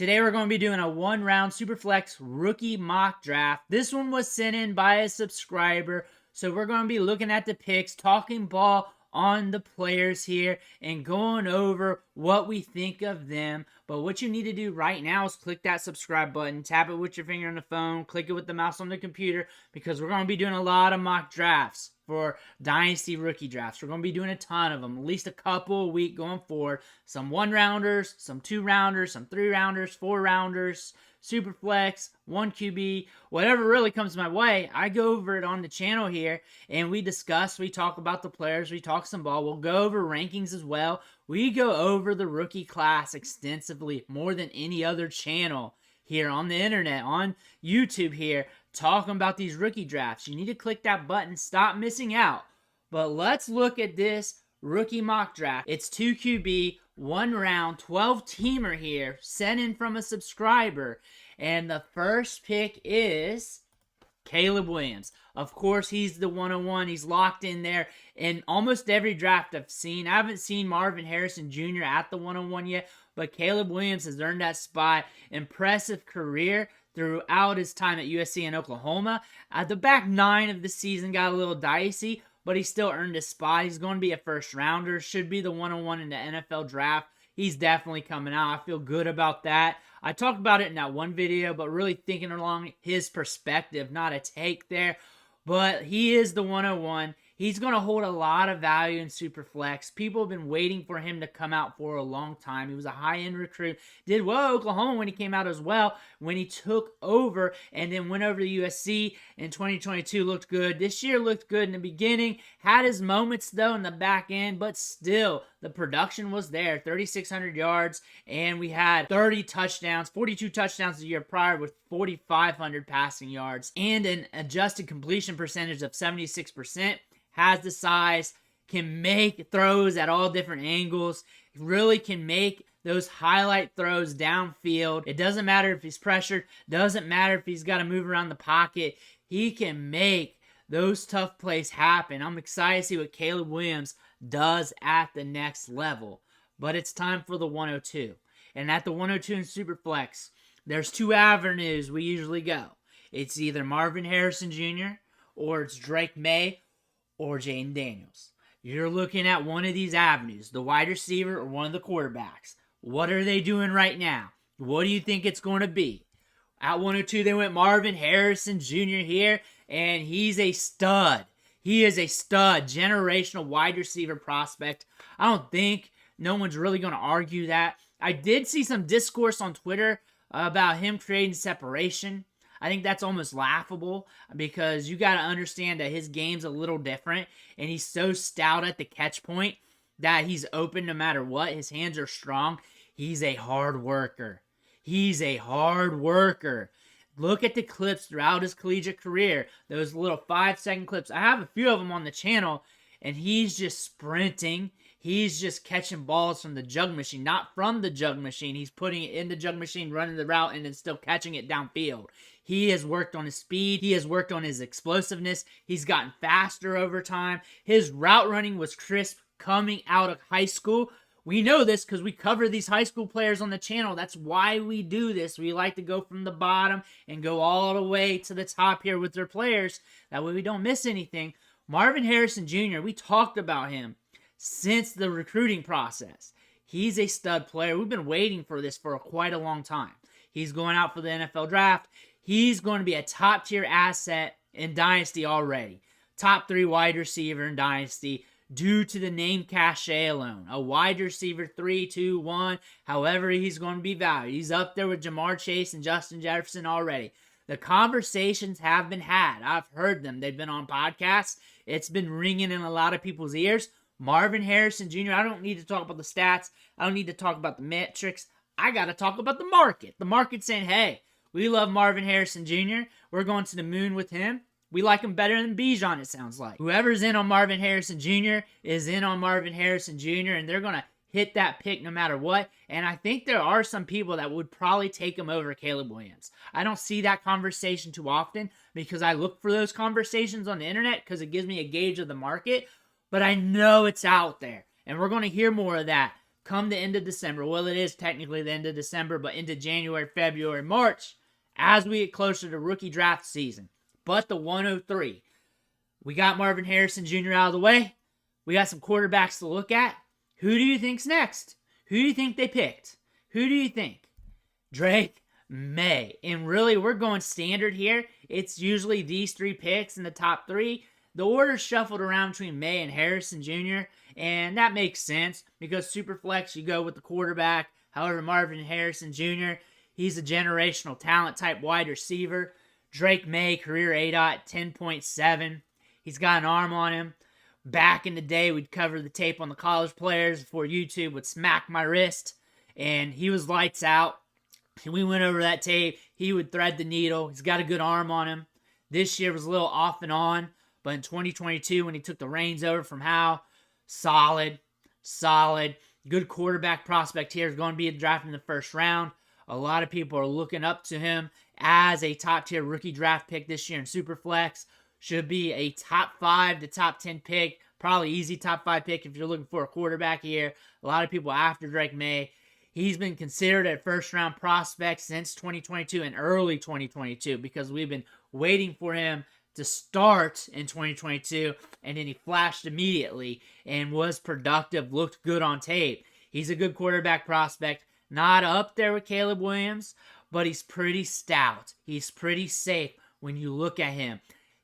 Today we're going to be doing a one-round Superflex rookie mock draft. This one was sent in by a subscriber, so we're going to be looking at the picks, talking ball on the players here, and going over what we think of them. But what you need to do right now is click that subscribe button, tap it with your finger on the phone, click it with the mouse on the computer, because we're going to be doing a lot of mock drafts for Dynasty rookie drafts. We're going to be doing a ton of them, at least a couple a week going forward. Some 1-rounders, some 2-rounders, some 3-rounders, 4-rounders, Superflex, 1 QB, whatever really comes my way. I go over it on the channel here, and we discuss, we talk about the players, we talk some ball. We'll go over rankings as well. We go over the rookie class extensively, more than any other channel here on the internet, on YouTube here, talking about these rookie drafts. You need to click that button, stop missing out. But let's look at this rookie mock draft. It's 2 QB, 1 round, 12-teamer here, sent in from a subscriber. And the first pick is Caleb Williams. Of course, he's the 101. He's locked in there in almost every draft I've seen. I haven't seen Marvin Harrison Jr. at the 101 yet, but Caleb Williams has earned that spot. Impressive career throughout his time at USC and Oklahoma. The back 9 of the season got a little dicey, but he still earned his spot. He's going to be a first rounder. Should be the 101 in the NFL draft. He's definitely coming out. I feel good about that. I talked about it in that one video, but really thinking along his perspective, not a take there. But he is the 101. He's going to hold a lot of value in Superflex. People have been waiting for him to come out for a long time. He was a high-end recruit. Did well at Oklahoma when he came out as well. When he took over and then went over to USC in 2022, looked good. This year looked good in the beginning. Had his moments, though, in the back end, but still, the production was there. 3,600 yards, and we had 30 touchdowns, 42 touchdowns the year prior with 4,500 passing yards, and an adjusted completion percentage of 76%. Has the size, can make throws at all different angles, really can make those highlight throws downfield. It doesn't matter if he's pressured, doesn't matter if he's got to move around the pocket. He can make those tough plays happen. I'm excited to see what Caleb Williams does at the next level. But it's time for the 102. And at the 102 in Superflex, there's 2 avenues we usually go. It's either Marvin Harrison Jr. or it's Drake Maye or Jayden Daniels. You're looking at one of these avenues, the wide receiver or one of the quarterbacks. What are they doing right now? What do you think it's going to be? At 102, they went Marvin Harrison Jr. here, and he's a stud. He is a stud, generational wide receiver prospect. I don't think no one's really going to argue that. I did see some discourse on Twitter about him creating separation. I think that's almost laughable because you got to understand that his game's a little different, and he's so stout at the catch point that he's open no matter what. His hands are strong. He's a hard worker. He's a hard worker. Look at the clips throughout his collegiate career. Those little 5-second clips. I have a few of them on the channel, and he's just sprinting. He's just catching balls from the jug machine. Not from the jug machine. He's putting it in the jug machine, running the route, and then still catching it downfield. He has worked on his speed. He has worked on his explosiveness. He's gotten faster over time. His route running was crisp coming out of high school. We know this because we cover these high school players on the channel. That's why we do this. We like to go from the bottom and go all the way to the top here with their players. That way we don't miss anything. Marvin Harrison Jr., we talked about him since the recruiting process. He's a stud player. We've been waiting for this for quite a long time. He's going out for the NFL draft. He's going to be a top-tier asset in Dynasty already. Top 3 wide receiver in Dynasty due to the name cachet alone. A wide receiver 3, 2, 1, however he's going to be valued. He's up there with Jamar Chase and Justin Jefferson already. The conversations have been had. I've heard them. They've been on podcasts. It's been ringing in a lot of people's ears. Marvin Harrison Jr., I don't need to talk about the stats. I don't need to talk about the metrics. I got to talk about the market. The market's saying, hey, we love Marvin Harrison Jr. We're going to the moon with him. We like him better than Bijan, it sounds like. Whoever's in on Marvin Harrison Jr. is in on Marvin Harrison Jr., and they're going to hit that pick no matter what. And I think there are some people that would probably take him over Caleb Williams. I don't see that conversation too often because I look for those conversations on the internet because it gives me a gauge of the market. But I know it's out there, and we're going to hear more of that come the end of December, well, it is technically the end of December, but into January, February, March, as we get closer to rookie draft season. But the 103, we got Marvin Harrison Jr. out of the way. We got some quarterbacks to look at. Who do you think's next? Who do you think they picked? Who do you think? Drake, Maye. And really, we're going standard here. It's usually these 3 picks in the top 3. The order's shuffled around between Maye and Harrison Jr., and that makes sense because Superflex, you go with the quarterback. However, Marvin Harrison Jr., he's a generational talent type wide receiver. Drake Maye, career ADOT 10.7. He's got an arm on him. Back in the day, we'd cover the tape on the college players before YouTube would smack my wrist, and he was lights out. And we went over that tape. He would thread the needle. He's got a good arm on him. This year was a little off and on, but in 2022, when he took the reins over from Howe, solid. Good quarterback prospect here. Is going to be drafted in the first round. A lot of people are looking up to him as a top-tier rookie draft pick this year in Superflex. Should be a top 5 to top 10 pick. Probably easy top 5 pick if you're looking for a quarterback here. A lot of people after Drake Maye. He's been considered a first-round prospect since 2022 and early 2022 because we've been waiting for him to start in 2022, and then he flashed immediately and was productive, looked good on tape. He's a good quarterback prospect. Not up there with Caleb Williams, but he's pretty stout. He's pretty safe when you look at him.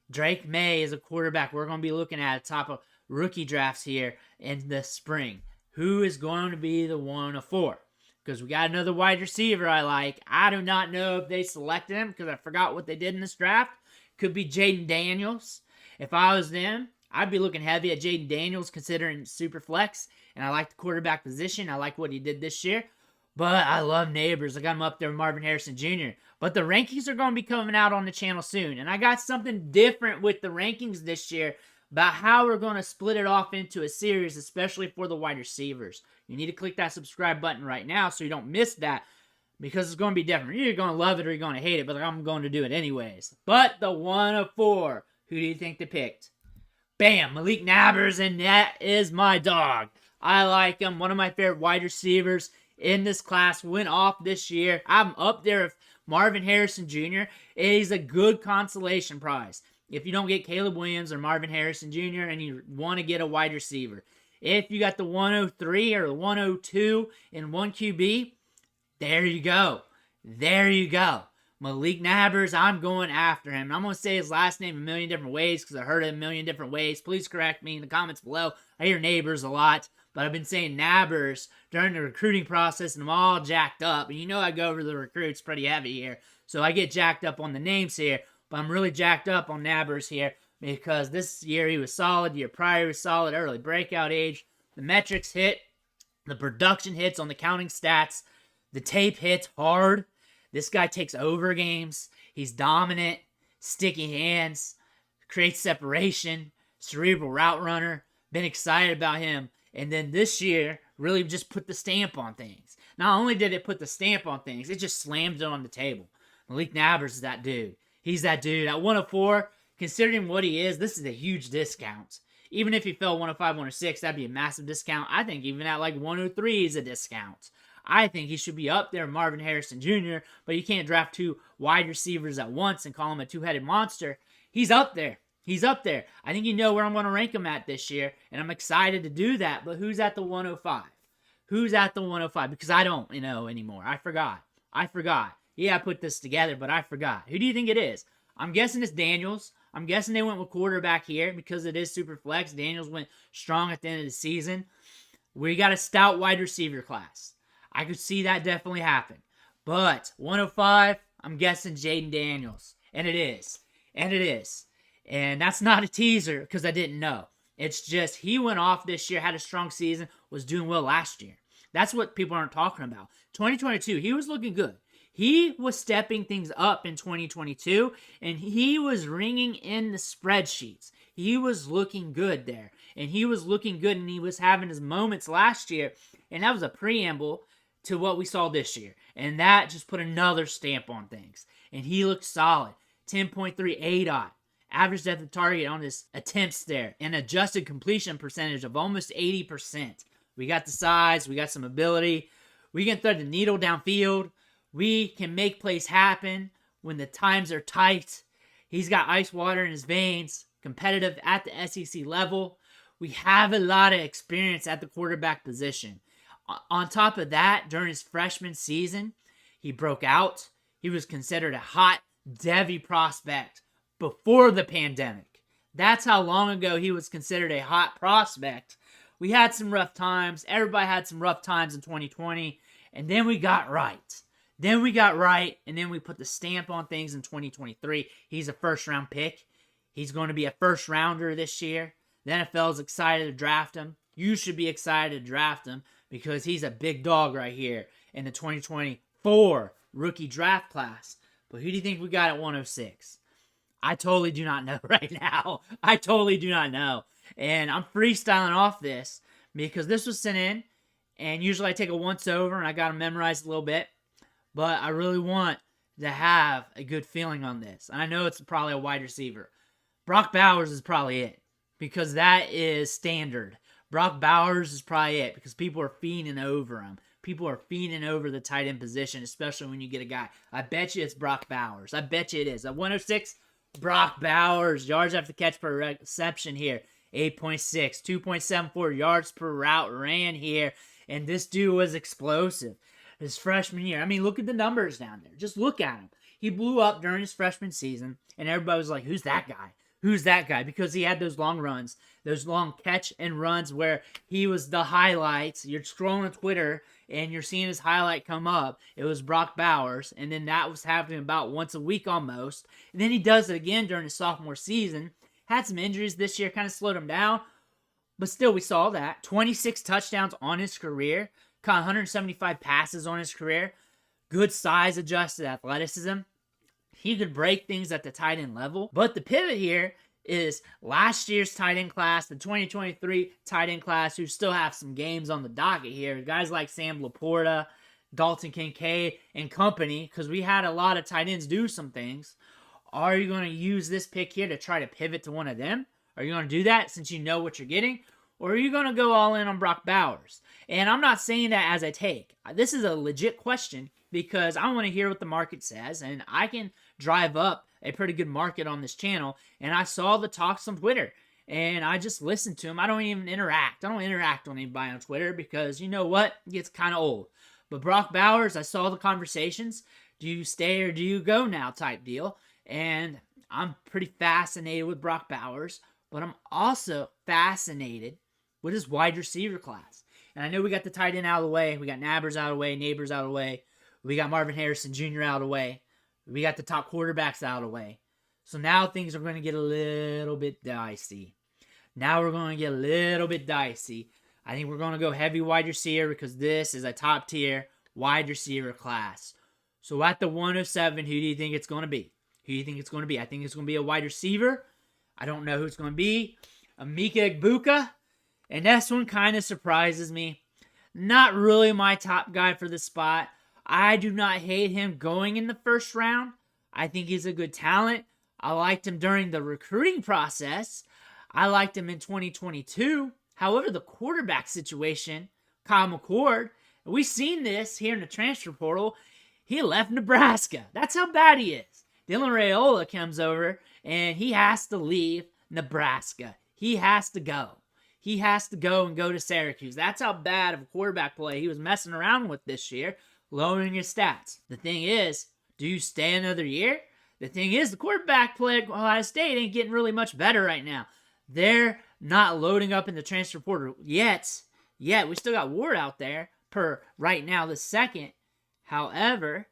Drake Maye is a quarterback we're going to be looking at top of rookie drafts here in the spring. Who is going to be the 104? Because we got another wide receiver I like. I do not know if they selected him because I forgot what they did in this draft. Could be Jayden Daniels. If I was them, I'd be looking heavy at Jayden Daniels considering Superflex. And I like the quarterback position. I like what he did this year. But I love Neighbors. I got him up there with Marvin Harrison Jr. But the rankings are going to be coming out on the channel soon. And I got something different with the rankings this year about how we're going to split it off into a series, especially for the wide receivers. You need to click that subscribe button right now so you don't miss that because it's going to be different. You're going to love it or you're going to hate it, but I'm going to do it anyways. But the 104, who do you think they picked? Bam, Malik Nabers, and that is my dog. I like him. One of my favorite wide receivers in this class went off this year. I'm up there with Marvin Harrison Jr. He's a good consolation prize if you don't get Caleb Williams or Marvin Harrison Jr. and you want to get a wide receiver. If you got the 103 or the 102 in 1 QB, there you go. There you go. Malik Nabers, I'm going after him. I'm going to say his last name a million different ways because I heard it a million different ways. Please correct me in the comments below. I hear Neighbors a lot, but I've been saying Nabers during the recruiting process, and I'm all jacked up. And you know I go over the recruits pretty heavy here, so I get jacked up on the names here, but I'm really jacked up on Nabers here because this year he was solid. The year prior he was solid. Early breakout age. The metrics hit. The production hits on the counting stats. The tape hits hard. This guy takes over games. He's dominant, sticky hands, creates separation, cerebral route runner. Been excited about him. And then this year, really just put the stamp on things. Not only did it put the stamp on things, it just slammed it on the table. Malik Nabers is that dude. He's that dude. At 104, considering what he is, this is a huge discount. Even if he fell 105, 106, that'd be a massive discount. I think even at like 103 is a discount. I think he should be up there, Marvin Harrison Jr., but you can't draft 2 wide receivers at once and call him a 2-headed monster. He's up there. He's up there. I think you know where I'm going to rank him at this year, and I'm excited to do that, but who's at the 105? Who's at the 105? Because I don't know anymore. I forgot. Yeah, I put this together, but I forgot. Who do you think it is? I'm guessing it's Daniels. I'm guessing they went with quarterback here because it is super flex. Daniels went strong at the end of the season. We got a stout wide receiver class. I could see that definitely happen. But 105, I'm guessing Jayden Daniels. And it is. And that's not a teaser because I didn't know. It's just he went off this year, had a strong season, was doing well last year. That's what people aren't talking about. 2022, he was looking good. He was stepping things up in 2022, and he was ringing in the spreadsheets. He was looking good there. And he was looking good, and he was having his moments last year. And that was a preamble to what we saw this year. And that just put another stamp on things. And he looked solid. 10.3 ADOT. Average depth of target on his attempts there. An adjusted completion percentage of almost 80%. We got the size. We got some ability. We can thread the needle downfield. We can make plays happen when the times are tight. He's got ice water in his veins, competitive at the SEC level. We have a lot of experience at the quarterback position. On top of that, during his freshman season, he broke out. He was considered a hot Devy prospect before the pandemic. That's how long ago he was considered a hot prospect. We had some rough times. Everybody had some rough times in 2020. And then we got right. And then we put the stamp on things in 2023. He's a first-round pick. He's going to be a first-rounder this year. The NFL is excited to draft him. You should be excited to draft him because he's a big dog right here in the 2024 rookie draft class. But who do you think we got at 106? I totally do not know right now. I totally do not know. And I'm freestyling off this because this was sent in. And usually I take a once-over and I got to memorize a little bit. But I really want to have a good feeling on this. And I know it's probably a wide receiver. Brock Bowers is probably it because that is standard. Brock Bowers is probably it because people are fiending over him. People are fiending over the tight end position, especially when you get a guy. I bet you it's Brock Bowers. I bet you it is. At 106, Brock Bowers. Yards after catch per reception here. 8.6. 2.74 yards per route ran here. And this dude was explosive. His freshman year. I mean, look at the numbers down there. Just look at him. He blew up during his freshman season, and everybody was like, who's that guy? Who's that guy? Because he had those long runs, those long catch and runs where he was the highlights. You're scrolling Twitter, and you're seeing his highlight come up. It was Brock Bowers, and then that was happening about once a week almost. And then he does it again during his sophomore season. Had some injuries this year, kind of slowed him down. But still, we saw that. 26 touchdowns on his career. Caught 175 passes on his career. Good size adjusted athleticism. He could break things at the tight end level. But the pivot here is last year's tight end class, the 2023 tight end class, who still have some games on the docket here. Guys like Sam Laporta, Dalton Kincaid, and company, because we had a lot of tight ends do some things. Are you going to use this pick here to try to pivot to one of them? Are you going to do that since you know what you're getting? Or are you going to go all in on Brock Bowers? And I'm not saying that as a take. This is a legit question because I want to hear what the market says, and I can drive up a pretty good market on this channel. And I saw the talks on Twitter, and I just listened to them. I don't even interact. I don't interact on anybody on Twitter because you know what? It gets kind of old. But Brock Bowers, I saw the conversations. Do you stay or do you go now type deal? And I'm pretty fascinated with Brock Bowers, but I'm also fascinated with his wide receiver class. And I know we got the tight end out of the way. We got Nabbers out of the way, Neighbors out of the way. We got Marvin Harrison Jr. out of the way. We got the top quarterbacks out of the way. So now things are going to get a little bit dicey. I think we're going to go heavy wide receiver because this is a top tier wide receiver class. So at the 107, who do you think it's going to be? I think it's going to be a wide receiver. I don't know who it's going to be. Emeka Egbuka. And this one kind of surprises me. Not really my top guy for the spot. I do not hate him going in the first round. I think he's a good talent. I liked him during the recruiting process. I liked him in 2022. However, the quarterback situation, Kyle McCord, and we've seen this here in the transfer portal. He left Nebraska. That's how bad he is. Dylan Raiola comes over, and he has to leave Nebraska. He has to go. He has to go and go to Syracuse. That's how bad of a quarterback play he was messing around with this year, lowering his stats. The thing is, do you stay another year? The thing is, the quarterback play at Ohio State ain't getting really much better right now. They're not loading up in the transfer portal yet. We still got Ward out there per right now the second. However,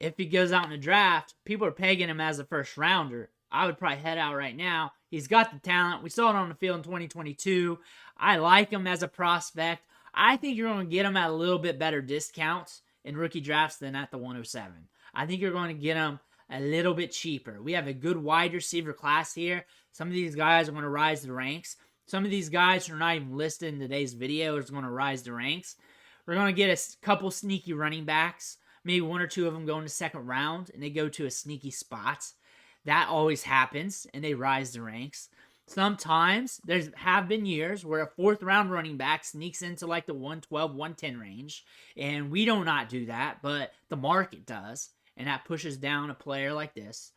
if he goes out in the draft, people are pegging him as a first rounder. I would probably head out right now. He's got the talent. We saw it on the field in 2022. I like him as a prospect. I think you're going to get him at a little bit better discounts in rookie drafts than at the 107. I think you're going to get him a little bit cheaper. We have a good wide receiver class here. Some of these guys are going to rise the ranks. Some of these guys who are not even listed in today's video are going to rise the ranks. We're going to get a couple sneaky running backs. Maybe one or two of them go in the second round, and they go to a sneaky spot. That always happens, and they rise the ranks. Sometimes there have been years where a 4th-round running back sneaks into like the 112, 110 range, and we do not do that, but the market does, and that pushes down a player like this.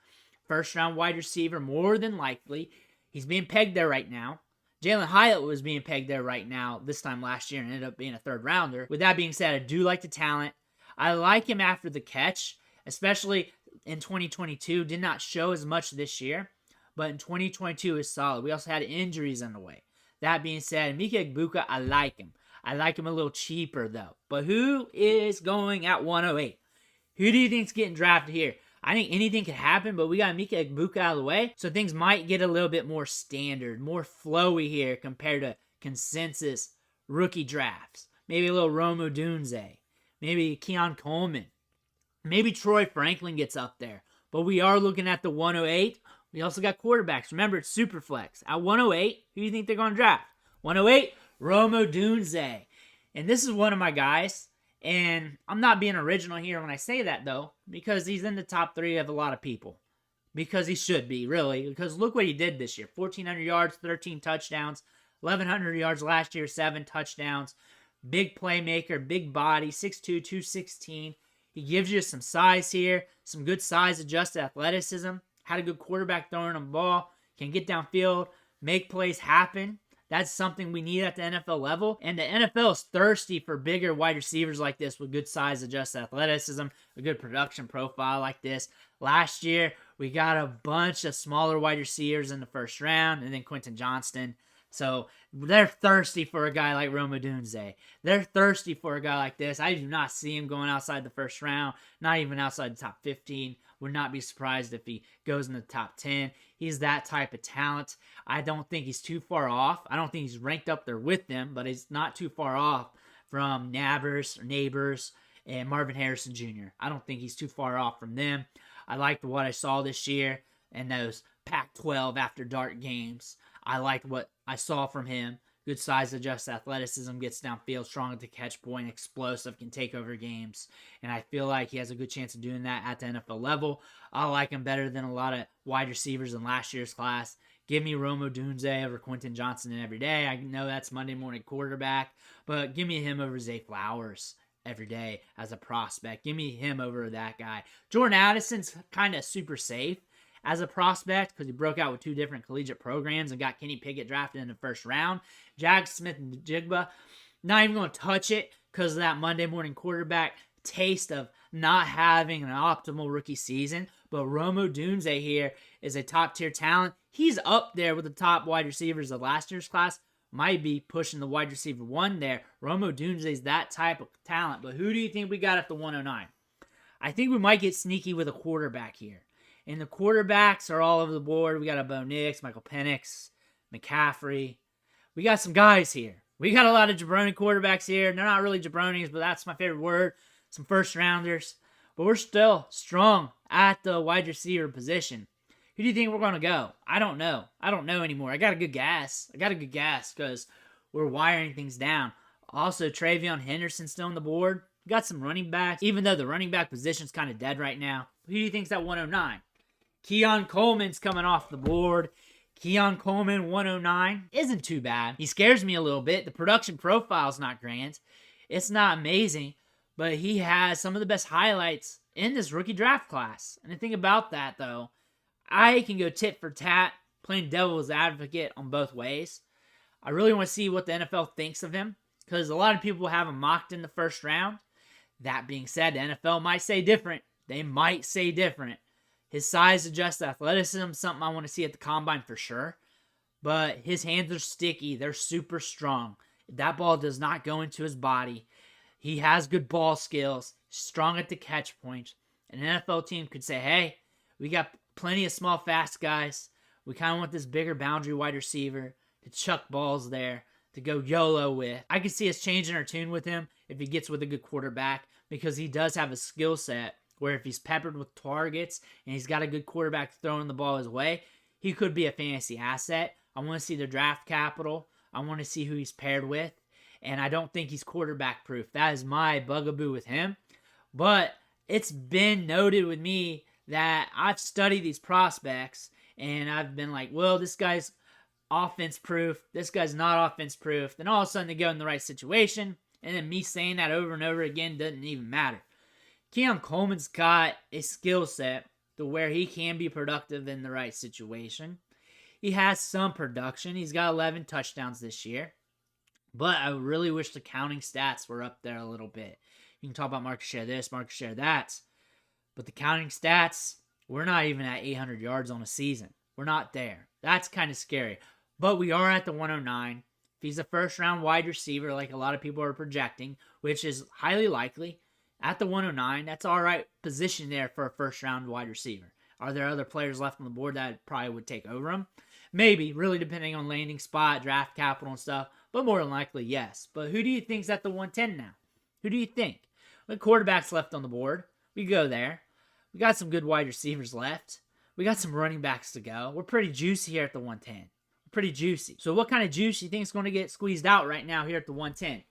1st-round wide receiver, more than likely. He's being pegged there right now. Jalen Hyatt was being pegged there right now this time last year and ended up being a 3rd-rounder. With that being said, I do like the talent. I like him after the catch, especially in 2022. Did not show as much this year, but in 2022 is solid. We also had injuries on the way. That being said, Emeka Egbuka, I like him. I like him a little cheaper, though. But who is going at 108? Who do you think's getting drafted here? I think anything could happen, but we got Emeka Egbuka out of the way, so things might get a little bit more standard, more flowy here compared to consensus rookie drafts. Maybe a little Odunze. Maybe Keon Coleman. Maybe Troy Franklin gets up there. But we are looking at the 108. We also got quarterbacks. Remember, it's Superflex. At 108, who do you think they're going to draft? 108, Odunze. And this is one of my guys. And I'm not being original here when I say that, though, because he's in the top 3 of a lot of people. Because he should be, really. Because look what he did this year. 1,400 yards, 13 touchdowns. 1,100 yards last year, 7 touchdowns. Big playmaker, big body, 6'2", 216. He gives you some size here, some good size-adjusted athleticism. Had a good quarterback throwing him the ball. Can get downfield, make plays happen. That's something we need at the NFL level. And the NFL is thirsty for bigger wide receivers like this with good size-adjusted athleticism, a good production profile like this. Last year, we got a bunch of smaller wide receivers in the 1st round, and then Quentin Johnston. So they're thirsty for a guy like Odunze. They're thirsty for a guy like this. I do not see him going outside the 1st round, not even outside the top 15. Would not be surprised if he goes in the top 10. He's that type of talent. I don't think he's too far off. I don't think he's ranked up there with them, but he's not too far off from Neighbors, and Marvin Harrison Jr. I don't think he's too far off from them. I liked what I saw this year in those Pac-12 after dark games. I liked what I saw from him. Good size, adjusted athleticism, gets downfield, strong at the catch point, explosive, can take over games. And I feel like he has a good chance of doing that at the NFL level. I like him better than a lot of wide receivers in last year's class. Give me Odunze over Quentin Johnston every day. I know that's Monday morning quarterback, but give me him over Zay Flowers every day as a prospect. Give me him over that guy. Jordan Addison's kind of super safe as a prospect because he broke out with 2 different collegiate programs and got Kenny Pickett drafted in the 1st round. Jag Smith-Njigba, not even going to touch it because of that Monday morning quarterback taste of not having an optimal rookie season. But Odunze here is a top-tier talent. He's up there with the top wide receivers of last year's class. Might be pushing the wide receiver 1 there. Odunze is that type of talent. But who do you think we got at the 109? I think we might get sneaky with a quarterback here. And the quarterbacks are all over the board. We got a Bo Nix, Michael Penix, McCaffrey. We got some guys here. We got a lot of jabroni quarterbacks here. They're not really jabronis, but that's my favorite word. Some 1st-rounders. But we're still strong at the wide receiver position. Who do you think we're going to go? I don't know. I don't know anymore. I got a good guess. Because we're wiring things down. Also, Travion Henderson still on the board. We got some running backs, even though the running back position's kind of dead right now. Who do you think's at 109? Keon Coleman's coming off the board. Keon Coleman, 109. Isn't too bad. He scares me a little bit. The production profile's not grand. It's not amazing. But he has some of the best highlights in this rookie draft class. And the thing about that, though, I can go tit for tat, playing devil's advocate on both ways. I really want to see what the NFL thinks of him. Because a lot of people have him mocked in the 1st round. That being said, the NFL might say different. They might say different. His size-adjusted athleticism, something I want to see at the combine for sure. But his hands are sticky. They're super strong. That ball does not go into his body. He has good ball skills, strong at the catch point. An NFL team could say, hey, we got plenty of small, fast guys. We kind of want this bigger boundary wide receiver to chuck balls there, to go YOLO with. I can see us changing our tune with him if he gets with a good quarterback because he does have a skill set where if he's peppered with targets and he's got a good quarterback throwing the ball his way, he could be a fantasy asset. I want to see the draft capital. I want to see who he's paired with. And I don't think he's quarterback proof. That is my bugaboo with him. But it's been noted with me that I've studied these prospects and I've been like, well, this guy's offense proof. This guy's not offense proof. Then all of a sudden they go in the right situation. And then me saying that over and over again doesn't even matter. Keon Coleman's got a skill set to where he can be productive in the right situation. He has some production. He's got 11 touchdowns this year. But I really wish the counting stats were up there a little bit. You can talk about market share this, market share that. But the counting stats, we're not even at 800 yards on a season. We're not there. That's kind of scary. But we are at the 109. If he's a first-round wide receiver like a lot of people are projecting, which is highly likely, at the 109, that's all right position there for a first-round wide receiver. Are there other players left on the board that probably would take over him? Maybe, really depending on landing spot, draft capital and stuff. But more than likely, yes. But who do you think's at the 110 now? Who do you think? What quarterbacks left on the board? We go there. We got some good wide receivers left. We got some running backs to go. We're pretty juicy here at the 110. We're pretty juicy. So what kind of juice do you think is going to get squeezed out right now here at the 110?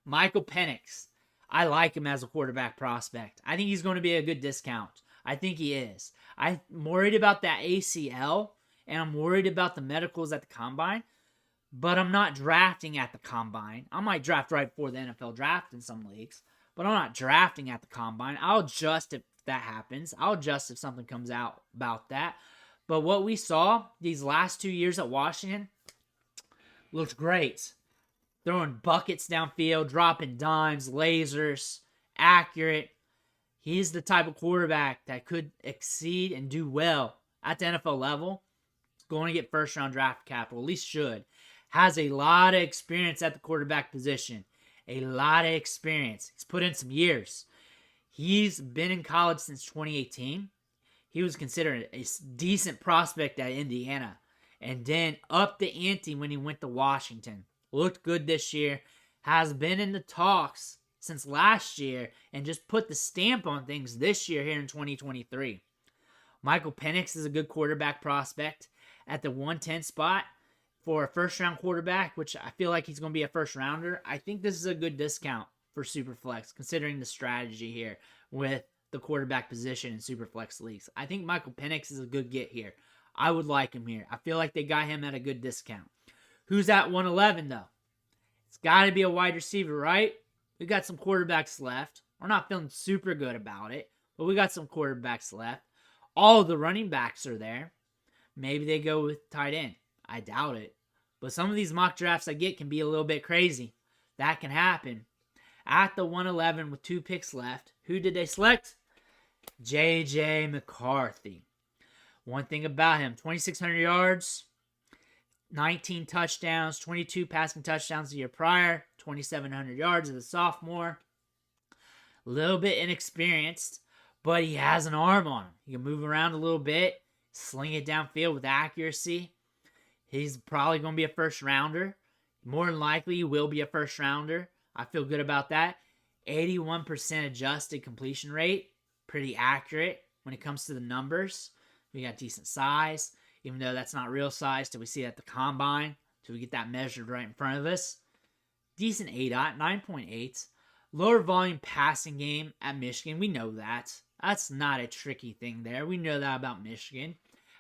Michael Penix. I like him as a quarterback prospect. I think he's going to be a good discount. I think he is. I'm worried about that ACL, and I'm worried about the medicals at the combine, but I'm not drafting at the combine. I might draft right before the NFL draft in some leagues, but I'm not drafting at the combine. I'll adjust if that happens. I'll adjust if something comes out about that. But what we saw these last 2 years at Washington looked great. Throwing buckets downfield, dropping dimes, lasers, accurate. He's the type of quarterback that could exceed and do well at the NFL level. Going to get first-round draft capital, at least should. Has a lot of experience at the quarterback position. A lot of experience. He's put in some years. He's been in college since 2018. He was considered a decent prospect at Indiana. And then up the ante when he went to Washington. Looked good this year. Has been in the talks since last year. And just put the stamp on things this year here in 2023. Michael Penix is a good quarterback prospect at the 110 spot for a first-round quarterback, which I feel like he's going to be a first-rounder. I think this is a good discount for Superflex, considering the strategy here with the quarterback position in Superflex leagues. I think Michael Penix is a good get here. I would like him here. I feel like they got him at a good discount. Who's at 111, though? It's got to be a wide receiver, right? We got some quarterbacks left. We're not feeling super good about it, but we got some quarterbacks left. All the running backs are there. Maybe they go with tight end. I doubt it. But some of these mock drafts I get can be a little bit crazy. That can happen. At the 111 with 2 picks left, who did they select? J.J. McCarthy. One thing about him, 2,600 yards, 19 touchdowns, 22 passing touchdowns the year prior, 2,700 yards as a sophomore. A little bit inexperienced, but he has an arm on him. He can move around a little bit, sling it downfield with accuracy. He's probably going to be a first rounder. More than likely, he will be a first rounder. I feel good about that. 81% adjusted completion rate. Pretty accurate when it comes to the numbers. We got decent size, even though that's not real size till we see it at the combine, till we get that measured right in front of us. Decent ADOT, 9.8. Lower volume passing game at Michigan. We know that. That's not a tricky thing there. We know that about Michigan.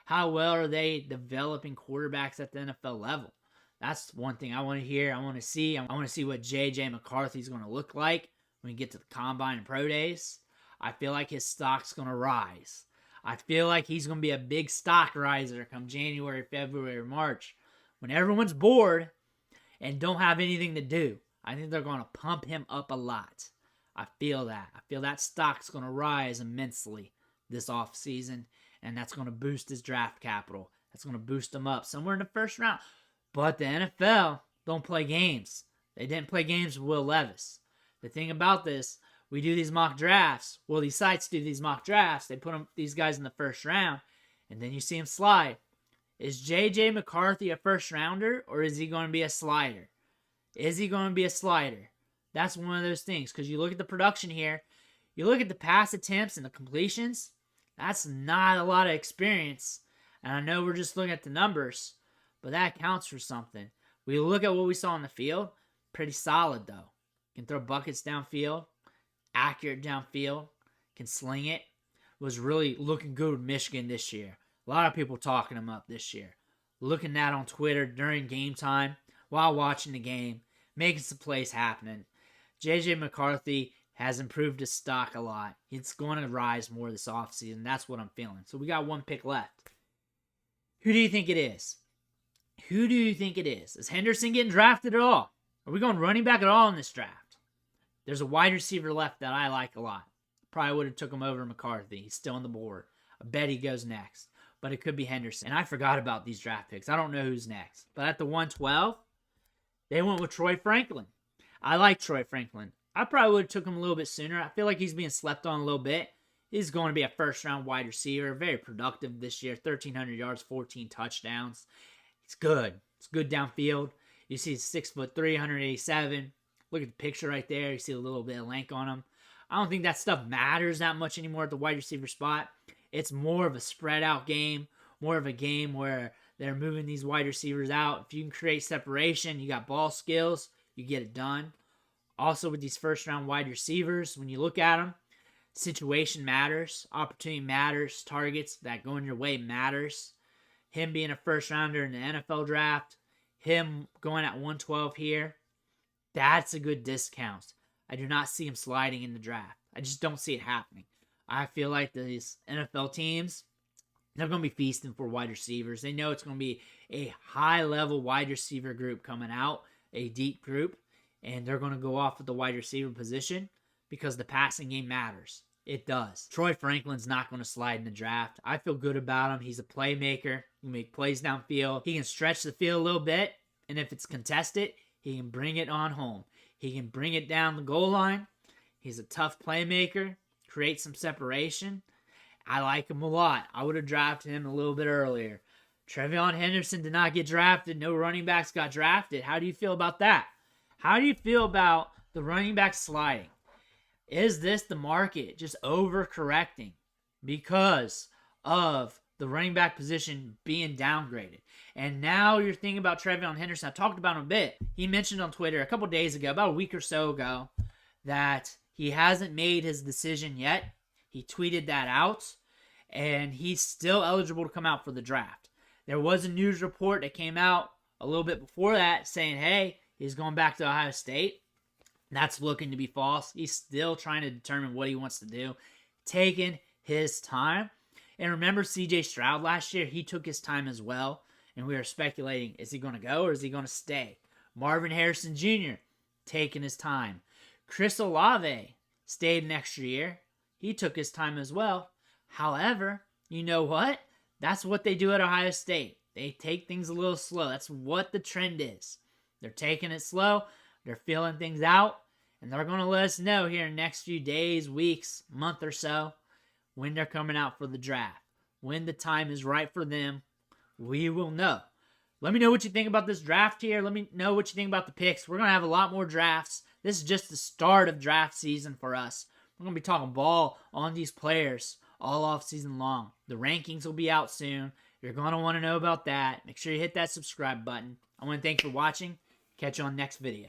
How well are they developing quarterbacks at the NFL level? That's one thing I want to hear. I want to see. I want to see what J.J. McCarthy is going to look like when we get to the combine and pro days. I feel like his stock's going to rise. I feel like he's going to be a big stock riser come January, February, or March. When everyone's bored and don't have anything to do, I think they're going to pump him up a lot. I feel that. I feel that stock's going to rise immensely this offseason, and that's going to boost his draft capital. That's going to boost him up somewhere in the first round. But the NFL don't play games. They didn't play games with Will Levis. The thing about this, we do these mock drafts. Well, these sites do these mock drafts. They put these guys in the first round, and then you see him slide. Is J.J. McCarthy a first rounder, or is he going to be a slider? Is he going to be a slider? That's one of those things, because you look at the production here. You look at the pass attempts and the completions. That's not a lot of experience. And I know we're just looking at the numbers, but that counts for something. We look at what we saw on the field. Pretty solid, though. Can throw buckets downfield. Accurate downfield. Can sling it. Was really looking good with Michigan this year. A lot of people talking him up this year. looking at on Twitter during game time while watching the game, making some plays happening. JJ McCarthy has improved his stock a lot. It's going to rise more this offseason. That's what I'm feeling. So we got one pick left. Who do you think it is? Who do you think it is? Is Henderson getting drafted at all? Are we going running back at all in this draft? There's a wide receiver left that I like a lot. Probably would have took him over McCarthy. He's still on the board. I bet he goes next. But it could be Henderson. And I forgot about these draft picks. I don't know who's next. But at the 112, they went with Troy Franklin. I like Troy Franklin. I probably would have took him a little bit sooner. I feel like he's being slept on a little bit. He's going to be a first-round wide receiver. Very productive this year. 1,300 yards, 14 touchdowns. He's good. It's good downfield. You see he's 6'3", 187. Look at the picture right there. You see a little bit of length on him. I don't think that stuff matters that much anymore at the wide receiver spot. It's more of a spread-out game. More of a game where they're moving these wide receivers out. If you can create separation, you got ball skills, you get it done. Also with these first-round wide receivers, when you look at them, situation matters, opportunity matters, targets that go in your way matters. Him being a first-rounder in the NFL draft, him going at 112 here, that's a good discount. I do not see him sliding in the draft. I just don't see it happening. I feel like these NFL teams, they're going to be feasting for wide receivers. They know it's going to be a high-level wide receiver group coming out, a deep group, and they're going to go off with the wide receiver position because the passing game matters. It does. Troy Franklin's not going to slide in the draft. I feel good about him. He's a playmaker. He can make plays downfield. He can stretch the field a little bit, and if it's contested, he can bring it on home. He can bring it down the goal line. He's a tough playmaker, create some separation. I like him a lot. I would have drafted him a little bit earlier. Trevion Henderson did not get drafted. No running backs got drafted. How do you feel about that? How do you feel about the running back sliding? Is this the market just overcorrecting because of the running back position being downgraded? And now you're thinking about Trevion Henderson. I talked about him a bit. He mentioned on Twitter a couple days ago, about a week or so ago, that he hasn't made his decision yet. He tweeted that out, and he's still eligible to come out for the draft. There was a news report that came out a little bit before that saying, hey, he's going back to Ohio State. That's looking to be false. He's still trying to determine what he wants to do, taking his time. And remember C.J. Stroud last year? He took his time as well. And we were speculating, is he going to go or is he going to stay? Marvin Harrison Jr. taking his time. Chris Olave stayed an extra year. He took his time as well. However, you know what? That's what they do at Ohio State. They take things a little slow. That's what the trend is. They're taking it slow. They're feeling things out. And they're going to let us know here in the next few days, weeks, month or so, when they're coming out for the draft. When the time is right for them, we will know. Let me know what you think about this draft here. Let me know what you think about the picks. We're going to have a lot more drafts. This is just the start of draft season for us. We're going to be talking ball on these players all off season long. The rankings will be out soon. You're going to want to know about that. Make sure you hit that subscribe button. I want to thank you for watching. Catch you on the next video.